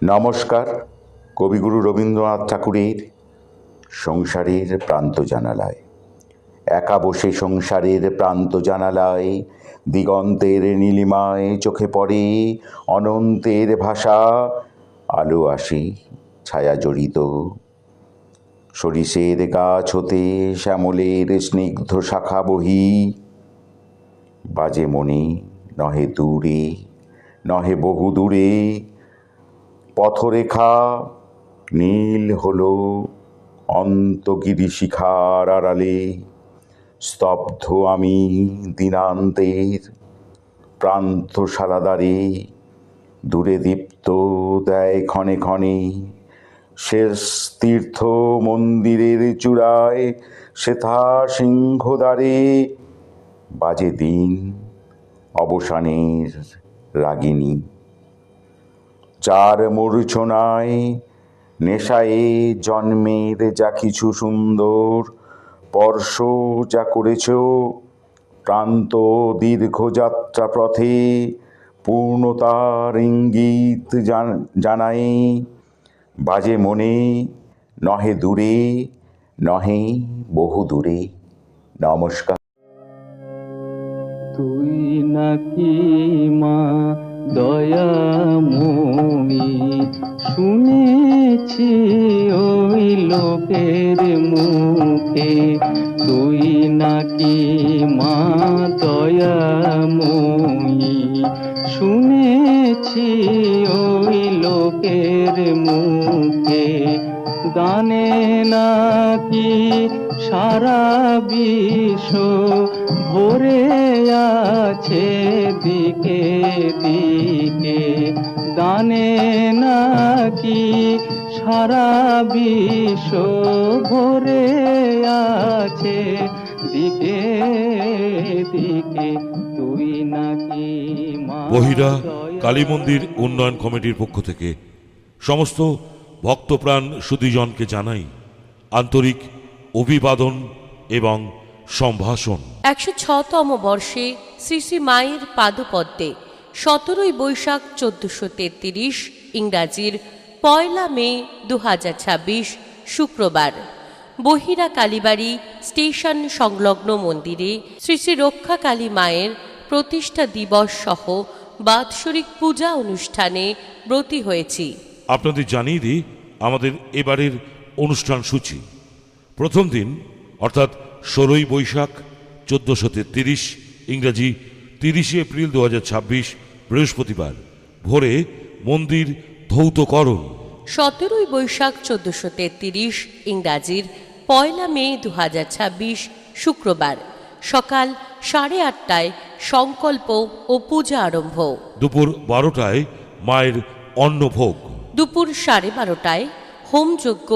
নমস্কার। কবিগুরু রবীন্দ্রনাথ ঠাকুরের সংসারের প্রান্ত জানালায়। একা বসে সংসারের প্রান্ত জানালায়, দিগন্তের নীলিমায় চোখে পড়ে অনন্তের ভাষা। আলো আসে ছায়া জড়িত, সরিষের গাছ হতে শ্যামলের স্নিগ্ধ শাখা বহি। বাজে মনে নহে দূরে, নহে বহু দূরে, পথরেখা নীল হলো অন্তগিরি শিখার আড়ালে। স্তব্ধ আমি দিনান্তের প্রান্তশালা দ্বারে, দূরে দীপ্ত দেয় ক্ষণে ক্ষণে শেষ তীর্থ মন্দিরের চূড়ায় শ্বেতা সিংহদ্বারে। বাজে দিন অবসানের রাগিনী, যার মূর্ছনায় নেশায়ে জন্মের যা কিছু সুন্দর স্পর্শ যা করেছ প্রান্ত দীর্ঘ যাত্রা পথে, পূর্ণতার ইঙ্গিত জানায়। বাজে মনে নহে দূরে, নহে বহু দূরে। নমস্কার। তুই নাকি মা দয়াময়ী, শুনেছি ওই লোকের মুখে। তুই নাকি মা দয়াময়ী, শুনেছি ওই লোকের মুখে। গানে নাকি সারা বিশ্ব ভরে আছে দিকে দিকে। গানে নাকি সারা বিশ্ব ভরে আছে দিকে দিকে। তুই নাকি মা। বহিরা কালী মন্দির উন্নয়ন কমিটির পক্ষ থেকে সমস্ত ভক্তপ্রাণ সুধীজনকে জানাই আন্তরিক অভিবাদন এবং সম্ভাষণ। 106তম বর্ষে শ্রী শ্রী মায়ের পাদপদ্মে 17ই বৈশাখ 1433 ইংরাজির 1 মে 2026 শুক্রবার বহিরা কালীবাড়ি স্টেশন সংলগ্ন মন্দিরে শ্রী শ্রী রক্ষা কালী মায়ের প্রতিষ্ঠা দিবস সহ বাৎসরিক পূজা অনুষ্ঠানে ব্রতী হয়েছি। আপনাদের জানিয়ে দিই আমাদের এবারের অনুষ্ঠান সূচি। প্রথম দিন অর্থাৎ 16ই বৈশাখ 1433 ইংরাজি 30 এপ্রিল 2026 বৃহস্পতিবার ভোরে মন্দির ধৌতকরণ। 17ই বৈশাখ 1433 ইংরাজির 1 মে 2026 শুক্রবার সকাল 8:30টায় সংকল্প ও পূজা আরম্ভ। দুপুর 12টায় মায়ের অন্নভোগ। দুপুর 12:30টায় হোমযজ্ঞ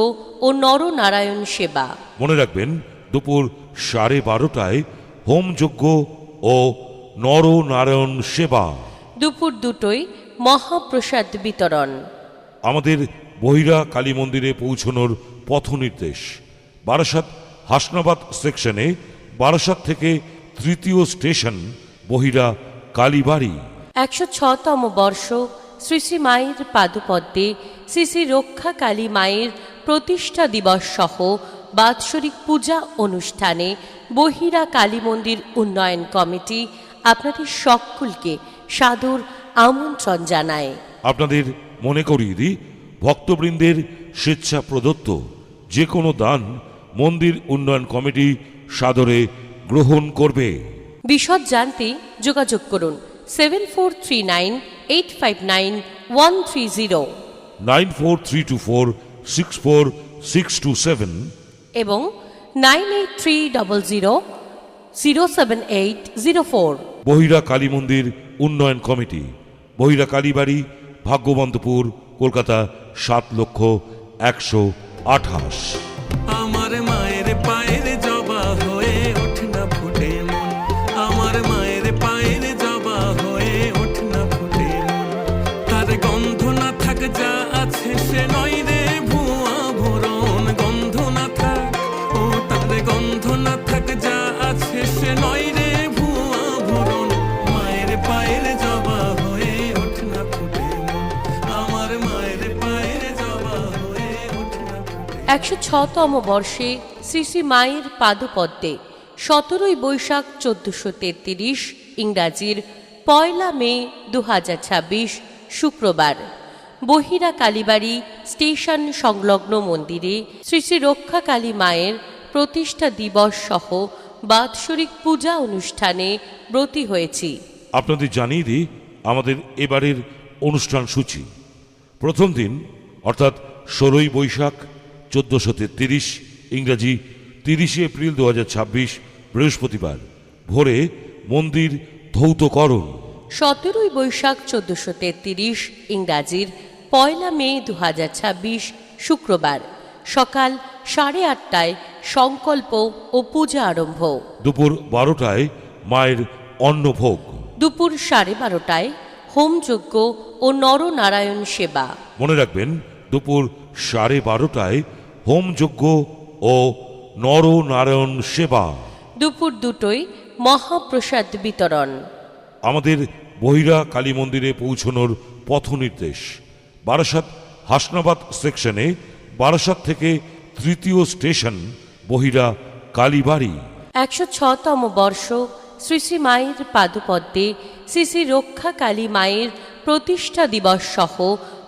ও নরনারায়ণ সেবা। মনে রাখবেন দুপুর 12:30টায় হোমযজ্ঞ ও নরনারায়ণ সেবা। দুপুর 2টোয় মহাপ্রসাদ বিতরণ। আমাদের বহিরা কালী মন্দিরে পৌঁছনোর পথ নির্দেশ। বারাসাত হাসনাবাদ সেকশনে বারাসাত থেকে তৃতীয় স্টেশন বহিরা কালীবাড়ি। 106তম বর্ষ শ্রী শ্রী মায়ের পাদপদ্মে শ্রী শ্রী রক্ষা কালী মায়ের প্রতিষ্ঠা দিবস সহ বাৎসরিক পূজা অনুষ্ঠানে বহিরা কালী মন্দির উন্নয়ন কমিটি আপনাদের সকলকে সাদর আমন্ত্রণ জানায়। আপনাদের মনে করিয়ে দিই, ভক্তবৃন্দের স্বেচ্ছা প্রদত্ত যে কোনো দান মন্দির উন্নয়ন কমিটি সাদরে গ্রহণ করবে। বিশদ জানতে যোগাযোগ করুন 7439859130 9432464627 এবং 9830007804। বহিরা কালী মন্দির উন্নয়ন কমিটি, বহিরা কালীবাড়ি, ভাগ্যবন্তপুর, কলকাতা 7,128। আমার মায়ের পায়ের জবা হয়ে ওঠ না ফুটে মন, আমার মায়ের পায়ের জবা হয়ে ওঠ না ফুটে মন। তার গন্ধ না থাক যা আছে সে নয় রে ভুয়া ভরণ, গন্ধ না থাক ও তার গন্ধ না থাক যা আছে সে নয় রে ভুয়া ভরণ। মায়ের পায়ের জবা হয়ে ওঠ না ফুটে মন, আমার মায়ের 106তম বর্ষে শ্রী শ্রী মায়ের পাদপদ্মে 17ই বৈশাখ 1433 ইংরাজির 1 মে 2026 শুক্রবার বহিরা কালীবাড়ি স্টেশন সংলগ্ন মন্দিরে শ্রী শ্রী রক্ষা কালী মায়ের প্রতিষ্ঠা দিবস সহ বাৎসরিক পূজা অনুষ্ঠানে ব্রতী হয়েছি। আপনাদের জানিয়ে দিই আমাদের এবারের অনুষ্ঠান সূচি। প্রথম দিন অর্থাৎ 16ই বৈশাখ 1433 ইংরাজি 30 এপ্রিল 2026 বৃহস্পতিবার ভোরে মন্দির ধৌতকরণ। 17ই বৈশাখ 1433 ইংরাজির 1 মে 2026 শুক্রবার সকাল 8:30টায় সংকল্প ও পূজা আরম্ভ। দুপুর 12টায় মায়ের অন্নভোগ। দুপুর 12:30টায় হোমযজ্ঞ ও নরনারায়ণ সেবা। মনে রাখবেন দুপুর 12:30টায় হোমযজ্ঞ ও নরনারায়ণ সেবা। দুপুর 2টোয় মহাপ্রসাদ বিতরণ। আমাদের বহিরা কালী মন্দিরে পৌঁছনোর পথ নির্দেশ। বারাসাত হাসনাবাদ সেকশনে বারাসাত থেকে তৃতীয় স্টেশন বহিরা কালীবাড়ি। 106তম বর্ষ শ্রী শ্রী মায়ের পাদপদ্মে শ্রী শ্রী রক্ষা কালী মায়ের প্রতিষ্ঠা দিবস সহ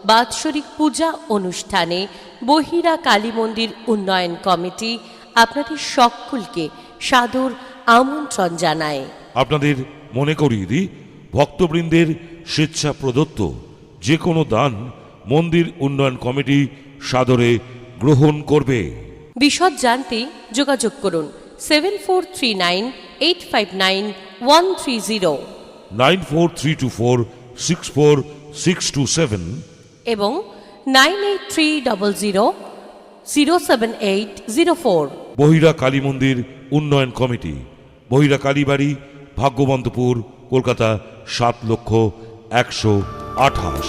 বাৎসরিক পূজা অনুষ্ঠানে বহিরা কালী মন্দির উন্নয়ন কমিটি আপনাদের সকলকে সাদর আমন্ত্রণ জানায়। আপনাদের মনে করিয়ে দিই ভক্তবৃন্দের স্বেচ্ছা প্রদত্ত যে কোনো দান মন্দির উন্নয়ন কমিটি সাদরে গ্রহণ করবে। বিশদ জানতে যোগাযোগ করুন 7439859130 9432464627 এবং 9830007804। বহিরা কালী মন্দির উন্নয়ন কমিটি, বহিরা কালীবাড়ি, ভাগ্যবন্তপুর, কলকাতা 7,128,000।